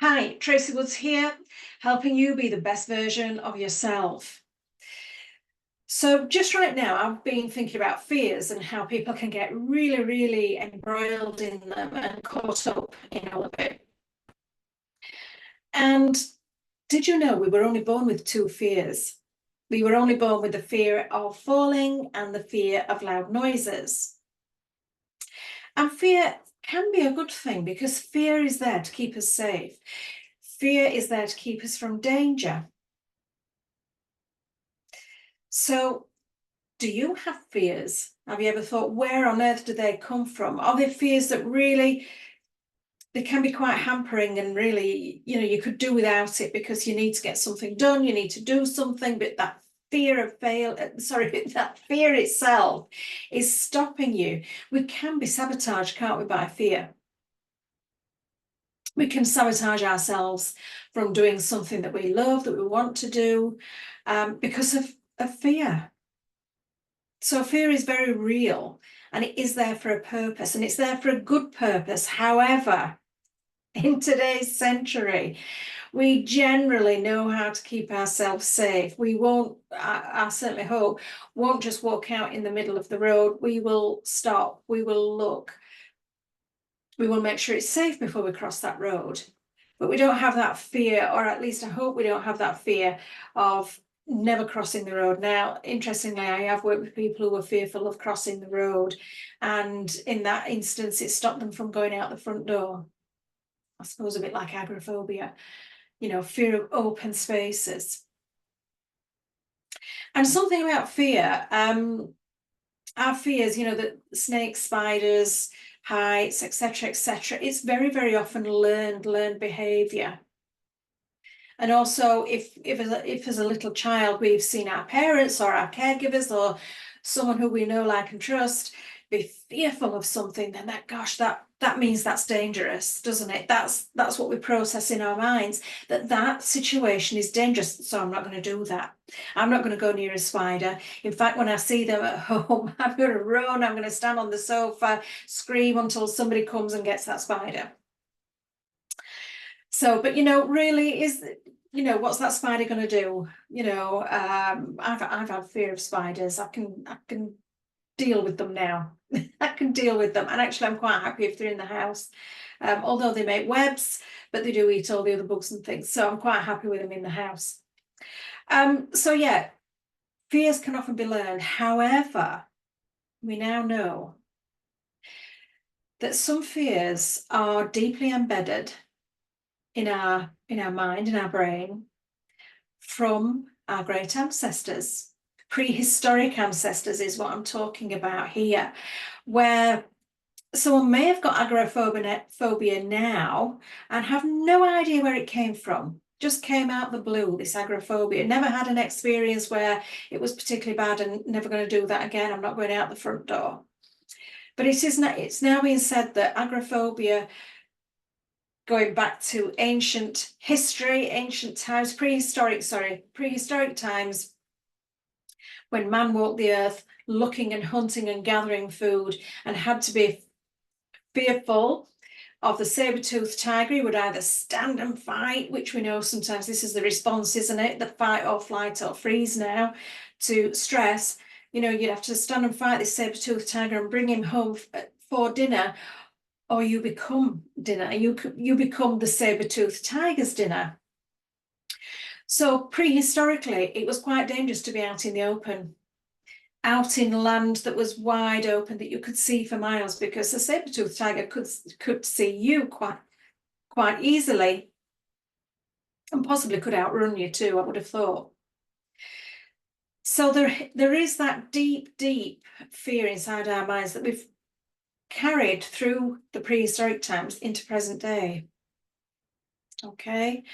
Hi, Tracy Woods here, helping you be the best version of yourself. So just right now, I've been thinking about fears and how people can get really, really embroiled in them and caught up in all of it. And did you know we were only born with two fears? We were only born with the fear of falling and the fear of loud noises. And fear can be a good thing because fear is there to keep us safe. Fear is there to keep us from danger. So, do you have fears? Have you ever thought, where on earth do they come from? Are they fears that really, they can be quite hampering and really, you could do without it because you need to get something done, you need to do something, but that fear of that fear itself is stopping you. We can be sabotaged, can't we, by fear? We can sabotage ourselves from doing something that we love, that we want to do, because of fear. So fear is very real and it is there for a purpose, and it's there for a good purpose. However, in today's century, we generally know how to keep ourselves safe. We won't, I certainly hope, won't just walk out in the middle of the road. We will stop, we will look, we will make sure it's safe before we cross that road. But we don't have that fear, or at least I hope we don't have that fear of never crossing the road. Now, interestingly, I have worked with people who were fearful of crossing the road, and in that instance, it stopped them from going out the front door. I suppose a bit like agoraphobia, fear of open spaces. And something about fear, our fears, that snakes, spiders, heights, etc., it's very, very often learned behavior. And also, if as a little child we've seen our parents or our caregivers or someone who we know, like, and trust be fearful of something, then that means that's dangerous, doesn't it? That's what we process in our minds, that situation is dangerous, so I'm not going to do that. I'm not going to go near a spider. In fact, when I see them at home, I'm going to run, I'm going to stand on the sofa, scream until somebody comes and gets that spider. So, but really, what's that spider going to do? I've had fear of spiders. I can deal with them now. I can deal with them, and actually, I'm quite happy if they're in the house. Although they make webs, but they do eat all the other bugs and things. So I'm quite happy with them in the house. So yeah, fears can often be learned. However, we now know that some fears are deeply embedded in our mind, in our brain, from our great ancestors. Prehistoric ancestors is what I'm talking about here, where someone may have got agoraphobia now and have no idea where it came from. Just came out the blue, this agoraphobia. Never had an experience where it was particularly bad and never going to do that again. I'm not going out the front door. But it's now being said that agoraphobia, going back to ancient history, ancient times, prehistoric times, when man walked the earth looking and hunting and gathering food and had to be fearful of the saber-toothed tiger. He would either stand and fight, which we know sometimes this is the response, isn't it? The fight or flight or freeze now to stress. You'd have to stand and fight this saber-toothed tiger and bring him home for dinner, or you become dinner. You become the saber-toothed tiger's dinner. So prehistorically, it was quite dangerous to be out in the open, out in land that was wide open, that you could see for miles, because the saber-toothed tiger could see you quite easily, and possibly could outrun you too, I would have thought. So there is that deep fear inside our minds that we've carried through the prehistoric times into present day. Okay,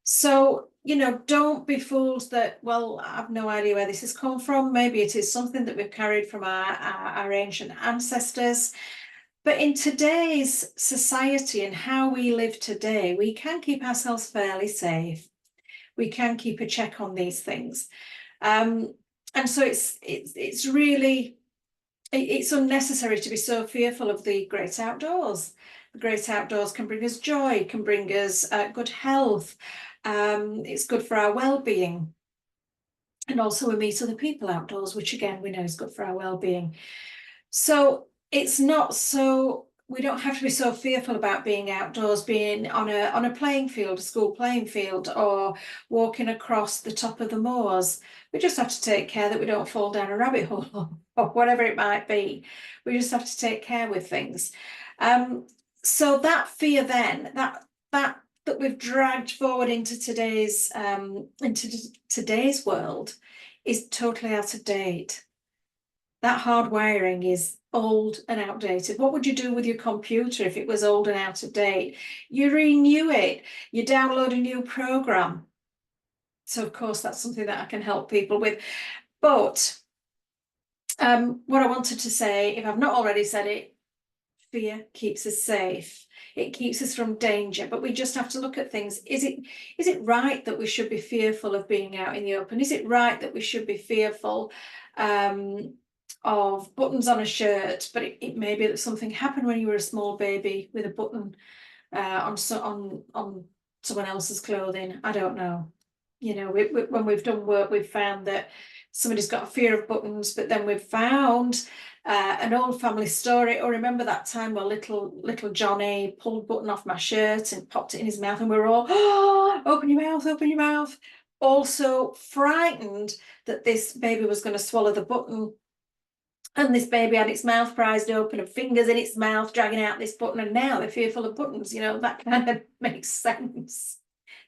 so don't be fooled that, well, I've no idea where this has come from. Maybe it is something that we've carried from our ancient ancestors. But in today's society and how we live today, we can keep ourselves fairly safe. We can keep a check on these things. And so it's really, it's unnecessary to be so fearful of the great outdoors. The great outdoors can bring us joy, can bring us good health. It's good for our well-being. And also we meet other people outdoors, which again, we know is good for our well-being. So it's not so, we don't have to be so fearful about being outdoors, being on a playing field, a school playing field, or walking across the top of the moors. We just have to take care that we don't fall down a rabbit hole or whatever it might be. We just have to take care with things. So that fear then, that we've dragged forward into today's world is totally out of date. That hardwiring is old and outdated. What would you do with your computer if it was old and out of date? You renew it, you download a new program. So of course that's something that I can help people with. But what I wanted to say, if I've not already said it, fear keeps us safe. It keeps us from danger, but we just have to look at things. Is it right that we should be fearful of being out in the open? Is it right that we should be fearful of buttons on a shirt? But it may be that something happened when you were a small baby with a button on someone else's clothing. I don't know. You know, when we've done work, we've found that somebody's got a fear of buttons, but then we've found an old family story. Or remember that time where little Johnny pulled a button off my shirt and popped it in his mouth, and we were all, oh, open your mouth, open your mouth. Also frightened that this baby was going to swallow the button. And this baby had its mouth prized open and fingers in its mouth dragging out this button, and now they're fearful of buttons. You know, that kind of makes sense.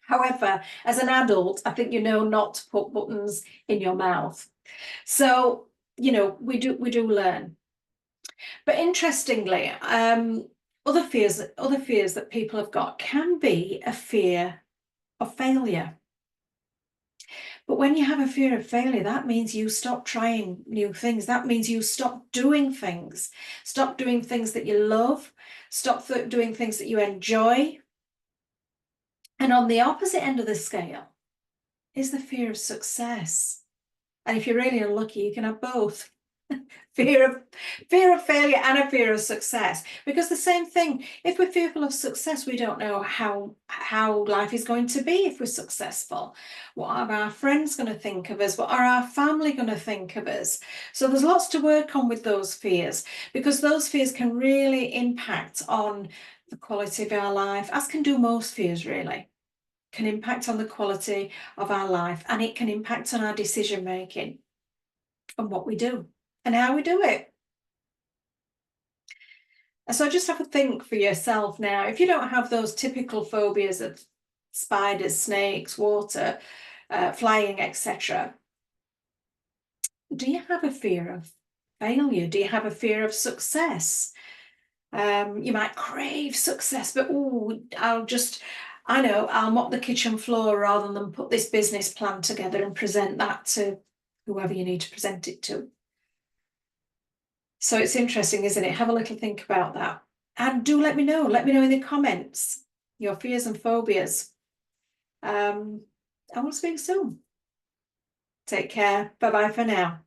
However, as an adult, I think you know not to put buttons in your mouth. So, you know, we do learn. But interestingly, other fears that people have got can be a fear of failure. But when you have a fear of failure, that means you stop trying new things. That means you stop doing things. Stop doing things that you love. Stop doing things that you enjoy. And on the opposite end of the scale is the fear of success. And if you're really unlucky, you can have both. fear of failure and a fear of success. Because the same thing, if we're fearful of success, we don't know how life is going to be if we're successful. What are our friends going to think of us? What are our family going to think of us? So there's lots to work on with those fears, because those fears can really impact on the quality of our life, as can do most fears really. Can impact on the quality of our life, and it can impact on our decision making and what we do and how we do it. And so just have a think for yourself now. If you don't have those typical phobias of spiders, snakes, water, flying, etc., do you have a fear of failure? Do you have a fear of success? You might crave success, but I'll mop the kitchen floor rather than put this business plan together and present that to whoever you need to present it to. So it's interesting, isn't it? Have a little think about that. And do let me know in the comments your fears and phobias. I will speak soon. Take care. Bye-bye for now.